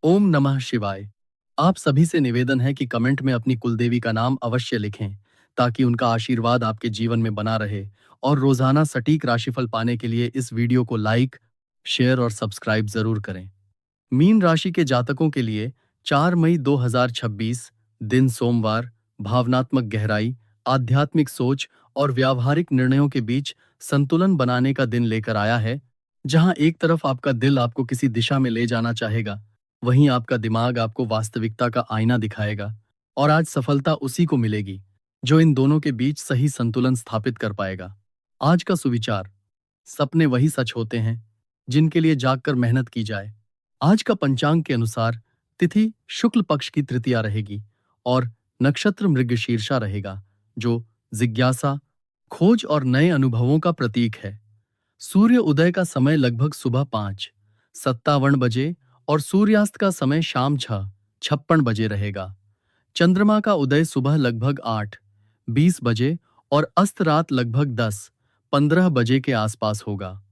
ओम नमः शिवाय। आप सभी से निवेदन है कि कमेंट में अपनी कुलदेवी का नाम अवश्य लिखें, ताकि उनका आशीर्वाद आपके जीवन में बना रहे। और रोजाना सटीक राशिफल पाने के लिए इस वीडियो को लाइक, शेयर और सब्सक्राइब जरूर करें। मीन राशि के जातकों के लिए 4 मई 2026 दिन सोमवार भावनात्मक गहराई, आध्यात्मिक सोच और व्यावहारिक निर्णयों के बीच संतुलन बनाने का दिन लेकर आया है। जहां एक तरफ आपका दिल आपको किसी दिशा में ले जाना चाहेगा, वहीं आपका दिमाग आपको वास्तविकता का आईना दिखाएगा। और आज सफलता उसी को मिलेगी जो इन दोनों के बीच सही संतुलन स्थापित कर पाएगा। आज का सुविचार: सपने वही सच होते हैं जिनके लिए जागकर मेहनत की जाए। आज का पंचांग के अनुसार तिथि शुक्ल पक्ष की तृतीया रहेगी और नक्षत्र मृगशीर्षा रहेगा, जो जिज्ञासा, खोज और नए अनुभवों का प्रतीक है। सूर्य उदय का समय लगभग सुबह 5:57 और सूर्यास्त का समय शाम 6:56 रहेगा। चंद्रमा का उदय सुबह लगभग 8:20 और अस्त रात लगभग 10:15 के आसपास होगा।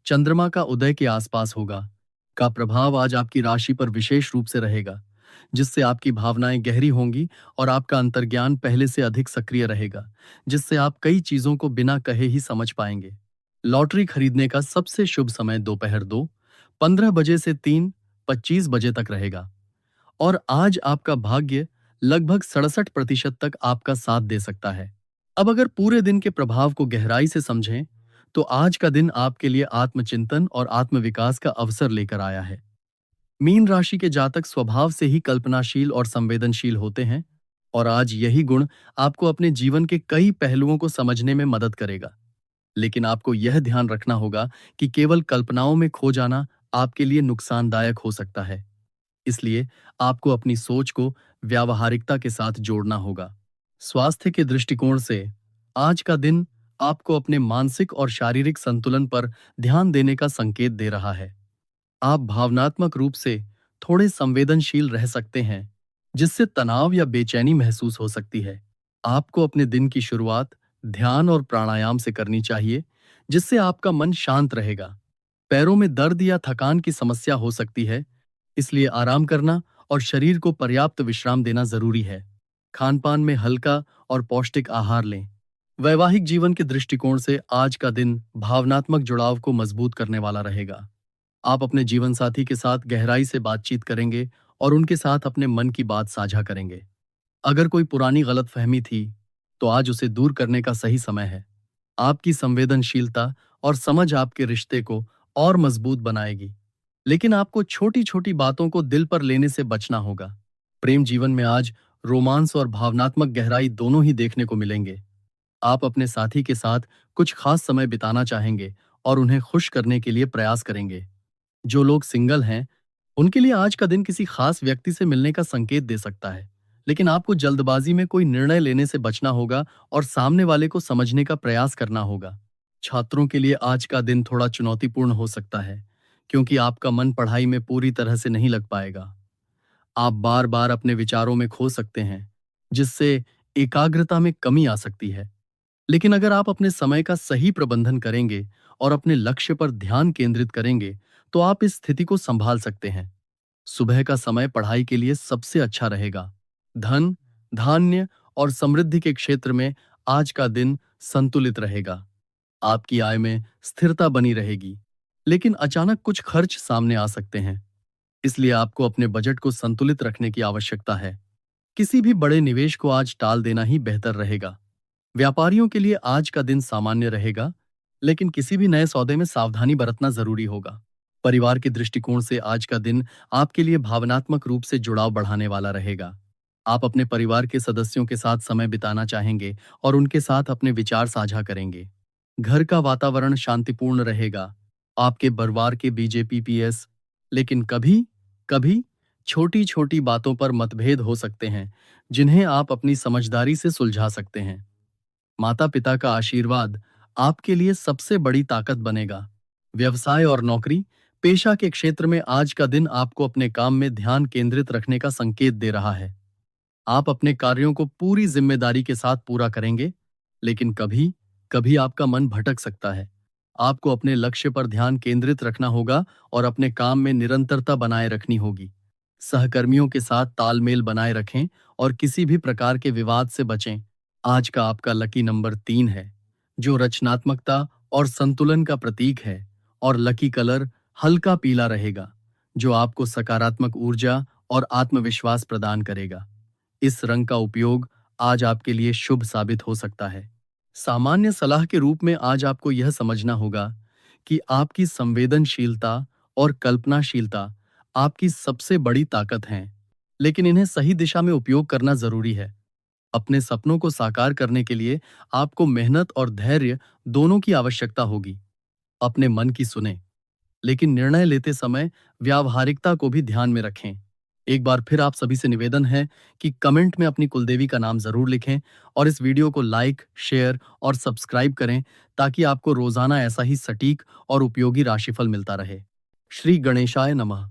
चंद्रमा का उदय के आसपास होगा का प्रभाव आज आपकी राशि पर विशेष रूप से रहेगा, जिससे आपकी भावनाएं गहरी होंगी और आपका अंतर्ज्ञान पहले से अधिक सक्रिय रहेगा, जिससे आप कई चीजों को बिना कहे ही समझ पाएंगे। लॉटरी खरीदने का सबसे शुभ समय दोपहर 2:15 से 3:25 तक रहेगा। और आज आपका भाग्य लगभग 67% तक आपका साथ दे सकता है। अब अगर पूरे दिन के प्रभाव को गहराई से समझें, तो आज का दिन आपके लिए आत्मचिंतन और आत्मविकास का अवसर लेकर आया है। मीन राशि के जातक स्वभाव से ही कल्पनाशील और संवेदनशील होते हैं, और आज यही गुण आपको अपने जीवन के कई पहलुओं को समझने में मदद करेगा। लेकिन आपको यह ध्यान रखना होगा कि केवल कल्पनाओं में खो जाना आपके लिए नुकसानदायक हो सकता है। इसलिए आपको अपनी सोच को व्यावहारिकता के साथ जोड़ना होगा। स्वास्थ्य के दृष्टिकोण से आज का दिन आपको अपने मानसिक और शारीरिक संतुलन पर ध्यान देने का संकेत दे रहा है। आप भावनात्मक रूप से थोड़े संवेदनशील रह सकते हैं, जिससे तनाव या बेचैनी महसूस हो सकती है। आपको अपने दिन की शुरुआत ध्यान और प्राणायाम से करनी चाहिए, जिससे आपका मन शांत रहेगा। पैरों में दर्द या थकान की समस्या हो सकती है, इसलिए आराम करना और शरीर को पर्याप्त विश्राम देना जरूरी है। खानपान में हल्का और पौष्टिक आहार लें। वैवाहिक जीवन के दृष्टिकोण से आज का दिन भावनात्मक जुड़ाव को मजबूत करने वाला रहेगा। आप अपने जीवन साथी के साथ गहराई से बातचीत करेंगे और उनके साथ अपने मन की बात साझा करेंगे। अगर कोई पुरानी गलतफहमी थी, तो आज उसे दूर करने का सही समय है। आपकी संवेदनशीलता और समझ आपके रिश्ते को और मजबूत बनाएगी। लेकिन आपको छोटी-छोटी बातों को दिल पर लेने से बचना होगा। प्रेम जीवन में आज रोमांस और भावनात्मक गहराई दोनों ही देखने को मिलेंगे। आप अपने साथी के साथ कुछ खास समय बिताना चाहेंगे और उन्हें खुश करने के लिए प्रयास करेंगे। जो लोग सिंगल हैं, उनके लिए आज का दिन किसी खास व्यक्ति से मिलने का संकेत दे सकता है। लेकिन आपको जल्दबाजी में कोई निर्णय लेने से बचना होगा और सामने वाले को समझने का प्रयास करना होगा। छात्रों के लिए आज का दिन थोड़ा चुनौतीपूर्ण हो सकता है, क्योंकि आपका मन पढ़ाई में पूरी तरह से नहीं लग पाएगा। आप बार-बार अपने विचारों में खो सकते हैं, जिससे एकाग्रता में कमी आ सकती है। लेकिन अगर आप अपने समय का सही प्रबंधन करेंगे और अपने लक्ष्य पर ध्यान केंद्रित करेंगे, तो आप इस स्थिति को संभाल सकते हैं। सुबह का समय पढ़ाई के लिए सबसे अच्छा रहेगा। धन, धान्य और समृद्धि के क्षेत्र में आज का दिन संतुलित रहेगा। आपकी आय में स्थिरता बनी रहेगी, लेकिन अचानक कुछ खर्च सामने आ सकते हैं। इसलिए आपको अपने बजट को संतुलित रखने की आवश्यकता है। किसी भी बड़े निवेश को आज टाल देना ही बेहतर रहेगा। व्यापारियों के लिए आज का दिन सामान्य रहेगा, लेकिन किसी भी नए सौदे में सावधानी बरतना जरूरी होगा। परिवार के दृष्टिकोण से आज का दिन आपके लिए भावनात्मक रूप से जुड़ाव बढ़ाने वाला रहेगा। आप अपने परिवार के सदस्यों के साथ समय बिताना चाहेंगे और उनके साथ अपने विचार साझा करेंगे। घर का वातावरण शांतिपूर्ण रहेगा। आपके परिवार के बीजेपीपीएस, लेकिन कभी कभी छोटी छोटी बातों पर मतभेद हो सकते हैं, जिन्हें आप अपनी समझदारी से सुलझा सकते हैं। माता पिता का आशीर्वाद आपके लिए सबसे बड़ी ताकत बनेगा। व्यवसाय और नौकरी पेशा के क्षेत्र में आज का दिन आपको अपने काम में ध्यान केंद्रित रखने का संकेत दे रहा है। आप अपने कार्यों को पूरी जिम्मेदारी के साथ पूरा करेंगे, लेकिन कभी कभी आपका मन भटक सकता है। आपको अपने लक्ष्य पर ध्यान केंद्रित रखना होगा और अपने काम में निरंतरता बनाए रखनी होगी। सहकर्मियों के साथ तालमेल बनाए रखें और किसी भी प्रकार के विवाद से बचें। आज का आपका लकी नंबर 3 है, जो रचनात्मकता और संतुलन का प्रतीक है, और लकी कलर हल्का पीला रहेगा, जो आपको सकारात्मक ऊर्जा और आत्मविश्वास प्रदान करेगा। इस रंग का उपयोग आज आपके लिए शुभ साबित हो सकता है। सामान्य सलाह के रूप में आज आपको यह समझना होगा कि आपकी संवेदनशीलता और कल्पनाशीलता आपकी सबसे बड़ी ताकत हैं, लेकिन इन्हें सही दिशा में उपयोग करना जरूरी है। अपने सपनों को साकार करने के लिए आपको मेहनत और धैर्य दोनों की आवश्यकता होगी। अपने मन की सुने, लेकिन निर्णय लेते समय व्यावहारिकता को भी ध्यान में रखें। एक बार फिर आप सभी से निवेदन है कि कमेंट में अपनी कुलदेवी का नाम जरूर लिखें और इस वीडियो को लाइक, शेयर और सब्सक्राइब करें, ताकि आपको रोजाना ऐसा ही सटीक और उपयोगी राशिफल मिलता रहे। श्री गणेशाय नमः।